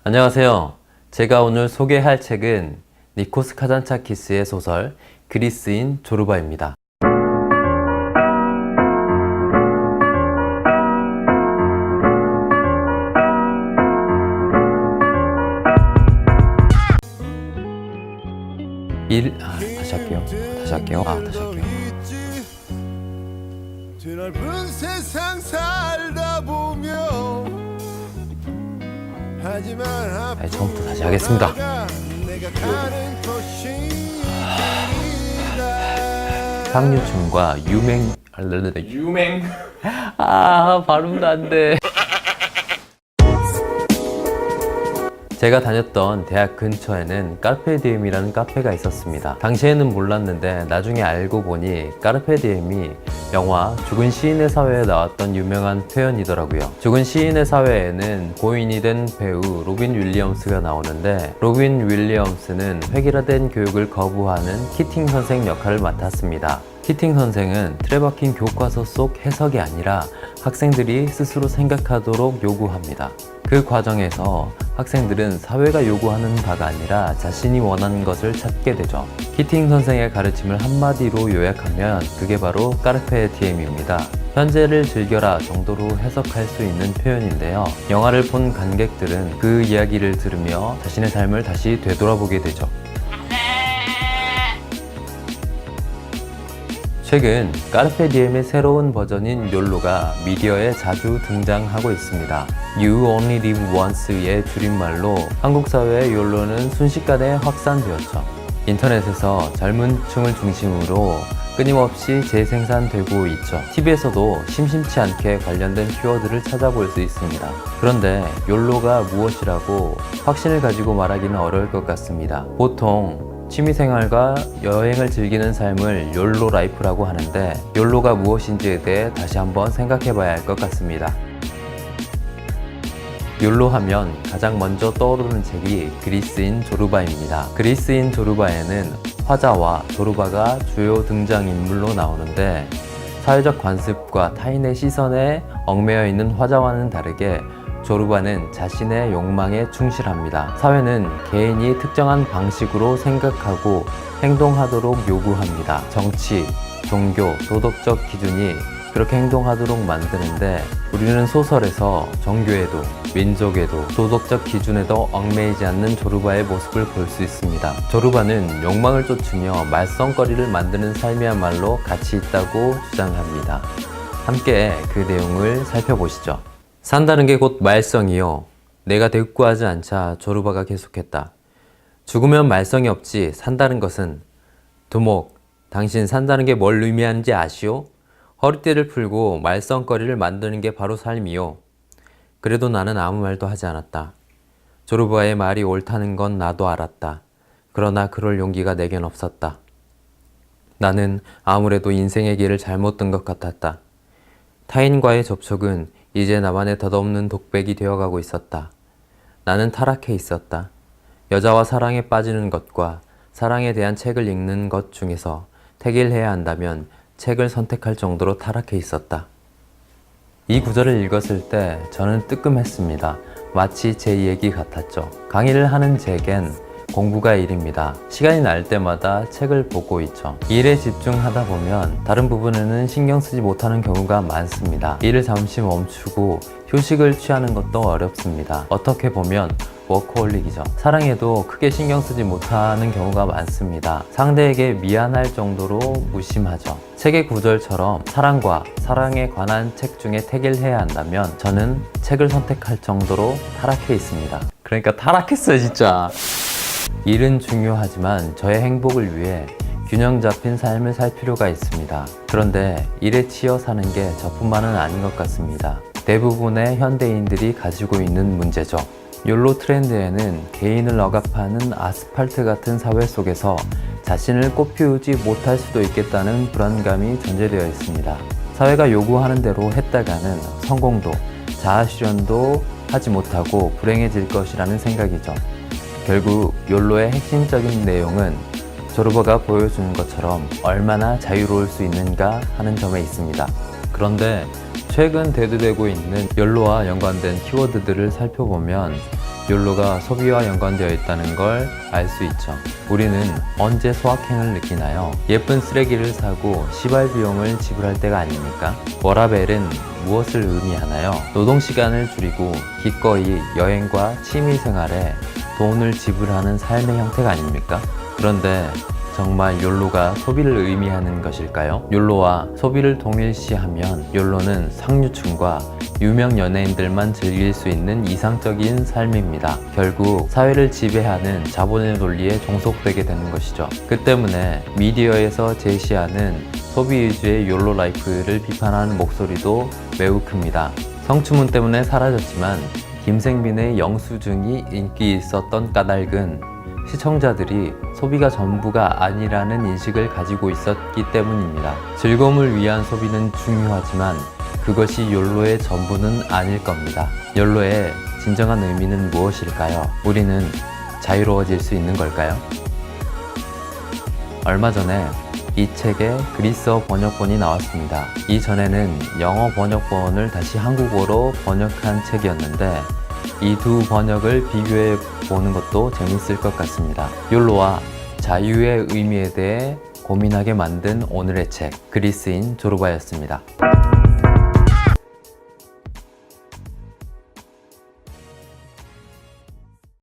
안녕하세요. 제가 오늘 소개할 책은 니코스 카잔차키스의 소설 그리스인 조르바입니다. 다시 할게요. 드넓은 세상 살다 보면 하지만 처음부터 다시 하겠습니다. 내가 가는 곳이 상류층과 유맹 발음도 안 돼. 제가 다녔던 대학 근처에는 까르페디엠이라는 카페가 있었습니다. 당시에는 몰랐는데 나중에 알고 보니 까르페디엠이 영화 죽은 시인의 사회에 나왔던 유명한 표현이더라고요. 죽은 시인의 사회에는 고인이 된 배우 로빈 윌리엄스가 나오는데, 로빈 윌리엄스는 획일화된 교육을 거부하는 키팅 선생 역할을 맡았습니다. 키팅 선생은 틀에 박힌 교과서 속 해석이 아니라 학생들이 스스로 생각하도록 요구합니다. 그 과정에서 학생들은 사회가 요구하는 바가 아니라 자신이 원하는 것을 찾게 되죠. 키팅 선생의 가르침을 한마디로 요약하면 그게 바로 까르페 디엠입니다. 현재를 즐겨라 정도로 해석할 수 있는 표현인데요. 영화를 본 관객들은 그 이야기를 들으며 자신의 삶을 다시 되돌아보게 되죠. 최근 까르페 디엠의 새로운 버전인 욜로가 미디어에 자주 등장하고 있습니다. You Only Live Once의 줄임말로 한국 사회의 욜로는 순식간에 확산되었죠. 인터넷에서 젊은 층을 중심으로 끊임없이 재생산되고 있죠. TV에서도 심심치 않게 관련된 키워드를 찾아볼 수 있습니다. 그런데 욜로가 무엇이라고 확신을 가지고 말하기는 어려울 것 같습니다. 보통 취미생활과 여행을 즐기는 삶을 욜로 라이프라고 하는데, 욜로가 무엇인지에 대해 다시 한번 생각해 봐야 할 것 같습니다. 욜로 하면 가장 먼저 떠오르는 책이 그리스인 조르바입니다. 그리스인 조르바에는 화자와 조르바가 주요 등장인물로 나오는데, 사회적 관습과 타인의 시선에 얽매여 있는 화자와는 다르게 조르바는 자신의 욕망에 충실합니다. 사회는 개인이 특정한 방식으로 생각하고 행동하도록 요구합니다. 정치, 종교, 도덕적 기준이 그렇게 행동하도록 만드는데, 우리는 소설에서 종교에도 민족에도 도덕적 기준에도 얽매이지 않는 조르바의 모습을 볼 수 있습니다. 조르바는 욕망을 쫓으며 말썽거리를 만드는 삶이야말로 가치 있다고 주장합니다. 함께 그 내용을 살펴보시죠. 산다는 게 곧 말썽이요. 내가 대꾸하지 않자 조르바가 계속했다. 죽으면 말썽이 없지. 산다는 것은. 두목, 당신 산다는 게 뭘 의미하는지 아시오? 허리띠를 풀고 말썽거리를 만드는 게 바로 삶이요. 그래도 나는 아무 말도 하지 않았다. 조르바의 말이 옳다는 건 나도 알았다. 그러나 그럴 용기가 내겐 없었다. 나는 아무래도 인생의 길을 잘못 든 것 같았다. 타인과의 접촉은 이제 나만의 덧없는 독백이 되어가고 있었다. 나는 타락해 있었다. 여자와 사랑에 빠지는 것과 사랑에 대한 책을 읽는 것 중에서 택일해야 한다면 책을 선택할 정도로 타락해 있었다. 이 구절을 읽었을 때 저는 뜨끔했습니다. 마치 제 얘기 같았죠. 강의를 하는 제겐 공부가 일입니다. 시간이 날 때마다 책을 보고 있죠. 일에 집중하다 보면 다른 부분에는 신경 쓰지 못하는 경우가 많습니다. 일을 잠시 멈추고 휴식을 취하는 것도 어렵습니다. 어떻게 보면 워커홀릭이죠. 사랑에도 크게 신경 쓰지 못하는 경우가 많습니다. 상대에게 미안할 정도로 무심하죠. 책의 구절처럼 사랑과 사랑에 관한 책 중에 택일해야 한다면 저는 책을 선택할 정도로 타락해 있습니다. 그러니까 타락했어요, 진짜. 일은 중요하지만 저의 행복을 위해 균형 잡힌 삶을 살 필요가 있습니다. 그런데 일에 치여 사는 게 저뿐만은 아닌 것 같습니다. 대부분의 현대인들이 가지고 있는 문제죠. 욜로 트렌드에는 개인을 억압하는 아스팔트 같은 사회 속에서 자신을 꽃피우지 못할 수도 있겠다는 불안감이 전제되어 있습니다. 사회가 요구하는 대로 했다가는 성공도 자아실현도 하지 못하고 불행해질 것이라는 생각이죠. 결국 욜로의 핵심적인 내용은 조르바가 보여주는 것처럼 얼마나 자유로울 수 있는가 하는 점에 있습니다. 그런데 최근 대두되고 있는 욜로와 연관된 키워드들을 살펴보면 욜로가 소비와 연관되어 있다는 걸 알 수 있죠. 우리는 언제 소확행을 느끼나요? 예쁜 쓰레기를 사고 시발 비용을 지불할 때가 아닙니까? 워라밸은 무엇을 의미하나요? 노동시간을 줄이고 기꺼이 여행과 취미생활에 돈을 지불하는 삶의 형태가 아닙니까? 그런데 정말 욜로가 소비를 의미하는 것일까요? 욜로와 소비를 동일시하면 욜로는 상류층과 유명 연예인들만 즐길 수 있는 이상적인 삶입니다. 결국 사회를 지배하는 자본의 논리에 종속되게 되는 것이죠. 그 때문에 미디어에서 제시하는 소비 위주의 욜로 라이프를 비판하는 목소리도 매우 큽니다. 성추문 때문에 사라졌지만 김생민의 영수증이 인기 있었던 까닭은 시청자들이 소비가 전부가 아니라는 인식을 가지고 있었기 때문입니다. 즐거움을 위한 소비는 중요하지만 그것이 욜로의 전부는 아닐 겁니다. 욜로의 진정한 의미는 무엇일까요? 우리는 자유로워질 수 있는 걸까요? 얼마 전에 이 책의 그리스어 번역본이 나왔습니다. 이전에는 영어 번역본을 다시 한국어로 번역한 책이었는데 이 두 번역을 비교해 보는 것도 재밌을 것 같습니다. 욜로와 자유의 의미에 대해 고민하게 만든 오늘의 책, 그리스인 조르바였습니다.